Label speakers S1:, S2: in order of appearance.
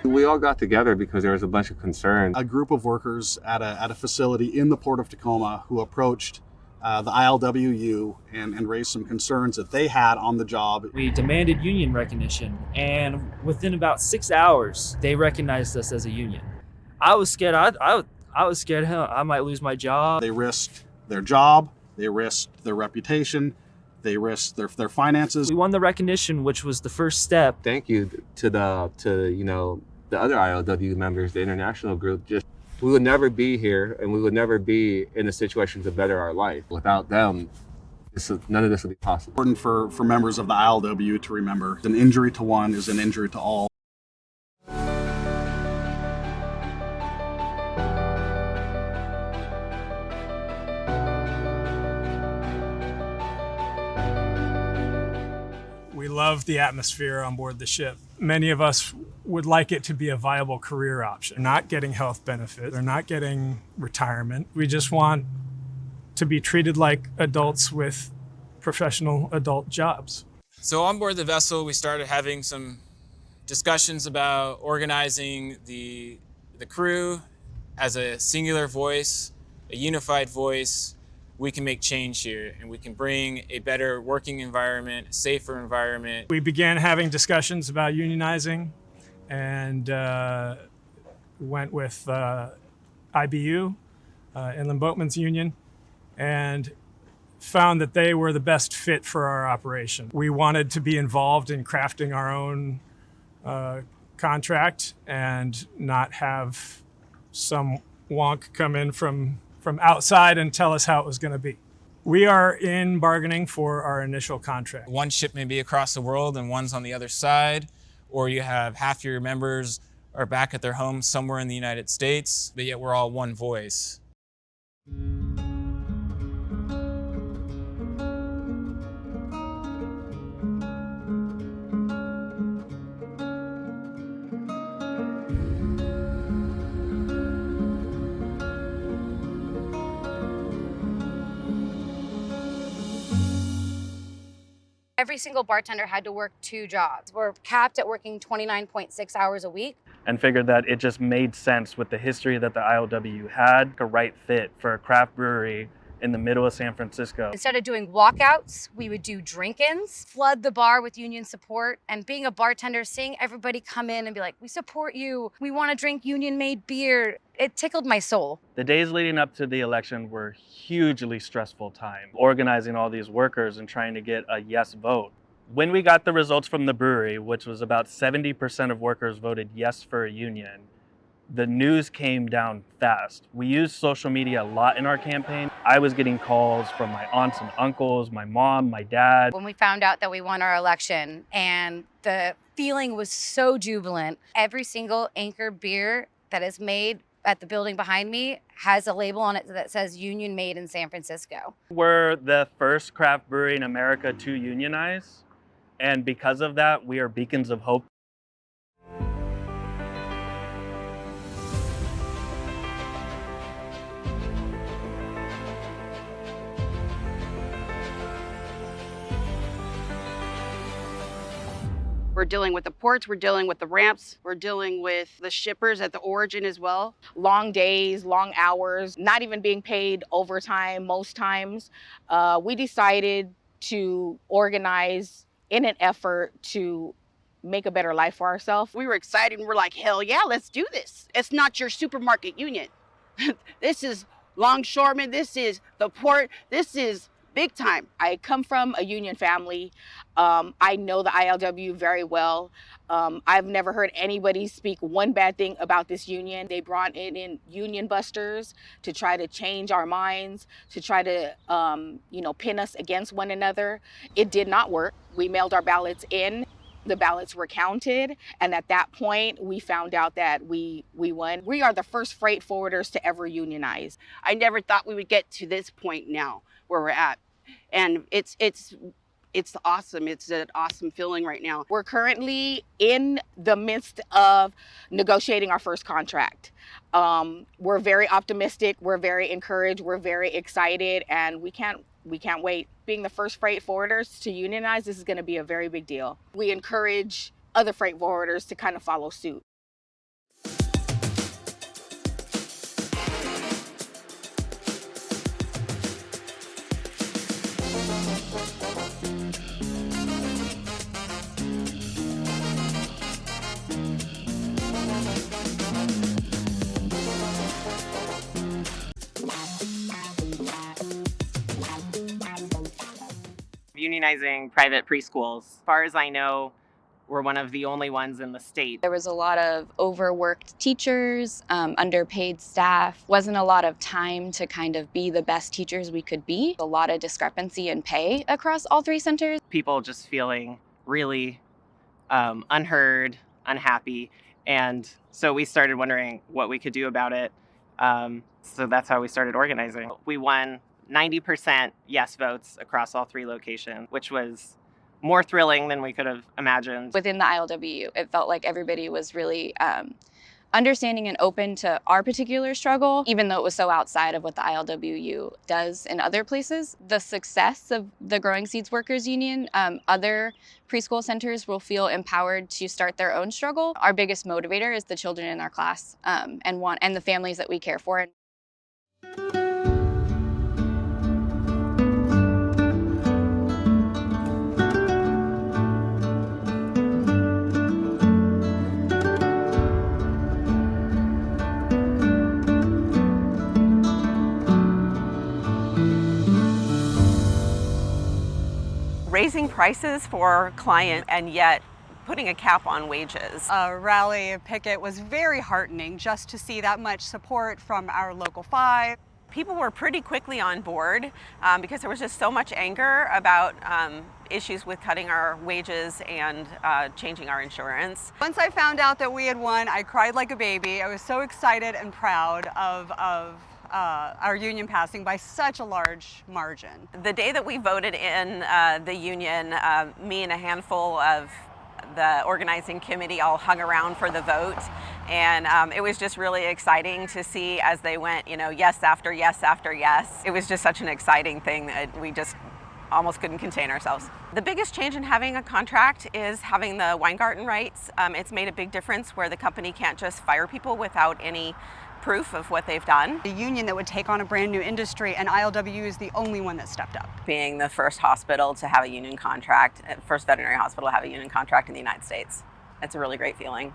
S1: We all got together because there was a bunch of concern.
S2: A group of workers at a facility in the Port of Tacoma who approached the ILWU and raised some concerns that they had on the job.
S3: We demanded union recognition, and within about 6 hours, they recognized us as a union. I was scared. I was scared I might lose my job.
S2: They risked their job, they risked their reputation, they risked their finances.
S3: We won the recognition, which was the first step.
S1: Thank you to the other ILWU members, the international group. We would never be here, and we would never be in a situation to better our life. Without them, none of this would be possible.
S2: It's important for members of the ILWU to remember, an injury to one is an injury to all.
S4: We love the atmosphere on board the ship. Many of us would like it to be a viable career option. They're not getting health benefits, they're not getting retirement. We just want to be treated like adults with professional adult jobs.
S5: So on board the vessel, we started having some discussions about organizing the crew as a singular voice, a unified voice. We can make change here, and we can bring a better working environment, a safer environment.
S4: We began having discussions about unionizing and went with IBU, Inland Boatmen's Union, and found that they were the best fit for our operation. We wanted to be involved in crafting our own contract and not have some wonk come in from outside and tell us how it was going to be. We are in bargaining for our initial contract.
S5: One ship may be across the world and one's on the other side, or you have half your members are back at their home somewhere in the United States, but yet we're all one voice.
S6: Every single bartender had to work 2 jobs. We're capped at working 29.6 hours a week.
S7: And figured that it just made sense with the history that the ILWU had, a right fit for a craft brewery in the middle of San Francisco.
S6: Instead of doing walkouts, we would do drink-ins, flood the bar with union support. And being a bartender, seeing everybody come in and be like, we support you, we want to drink union-made beer, it tickled my soul.
S7: The days leading up to the election were hugely stressful time, organizing all these workers and trying to get a yes vote. When we got the results from the brewery, which was about 70% of workers voted yes for a union, the news came down fast. We used social media a lot in our campaign. I was getting calls from my aunts and uncles, my mom, my dad.
S6: When we found out that we won our election, and the feeling was so jubilant, every single Anchor beer that is made at the building behind me has a label on it that says Union Made in San Francisco.
S7: We're the first craft brewery in America to unionize, and because of that, we are beacons of hope.
S8: We're dealing with the ports, we're dealing with the ramps, we're dealing with the shippers at the origin as well.
S9: Long days, long hours, not even being paid overtime most times. We decided to organize in an effort to make a better life for ourselves.
S8: We were excited and we're like, hell yeah, let's do this. It's not your supermarket union. This is longshoremen, this is the port, this is big time. I come from a union family. I know the ILWU very well. I've never heard anybody speak one bad thing about this union. They brought in union busters to try to change our minds, to try to pin us against one another. It did not work. We mailed our ballots in.
S9: The ballots were counted, and at that point, we found out that we won. We are the first freight forwarders to ever unionize.
S8: I never thought we would get to this point now where we're at. And it's awesome. It's an awesome feeling right now.
S9: We're currently in the midst of negotiating our first contract. We're very optimistic, we're very encouraged, we're very excited, and we can't wait. Being the first freight forwarders to unionize, this is going to be a very big deal. We encourage other freight forwarders to kind of follow suit.
S10: Unionizing private preschools. As far as I know, we're one of the only ones in the state.
S11: There was a lot of overworked teachers, underpaid staff, wasn't a lot of time to kind of be the best teachers we could be. A lot of discrepancy in pay across all 3 centers.
S10: People just feeling really unheard, unhappy. And so we started wondering what we could do about it. So that's how we started organizing. We won 90% yes votes across all 3 locations, which was more thrilling than we could have imagined.
S11: Within the ILWU, it felt like everybody was really understanding and open to our particular struggle, even though it was so outside of what the ILWU does in other places. The success of the Growing Seeds Workers Union, other preschool centers will feel empowered to start their own struggle. Our biggest motivator is the children in our class and the families that we care for.
S12: Raising prices for clients and yet putting a cap on wages.
S13: A rally, a picket was very heartening just to see that much support from our local 5.
S12: People were pretty quickly on board because there was just so much anger about issues with cutting our wages and changing our insurance.
S13: Once I found out that we had won, I cried like a baby. I was so excited and proud of our union passing by such a large margin.
S12: The day that we voted in the union, me and a handful of the organizing committee all hung around for the vote, and it was just really exciting to see as they went, yes after yes after yes. It was just such an exciting thing that we just almost couldn't contain ourselves. The biggest change in having a contract is having the Weingarten rights. It's made a big difference where the company can't just fire people without any proof of what they've done.
S13: A union that would take on a brand new industry, and ILWU is the only one that stepped up.
S12: Being the first hospital to have a union contract, first veterinary hospital to have a union contract in the United States. It's a really great feeling.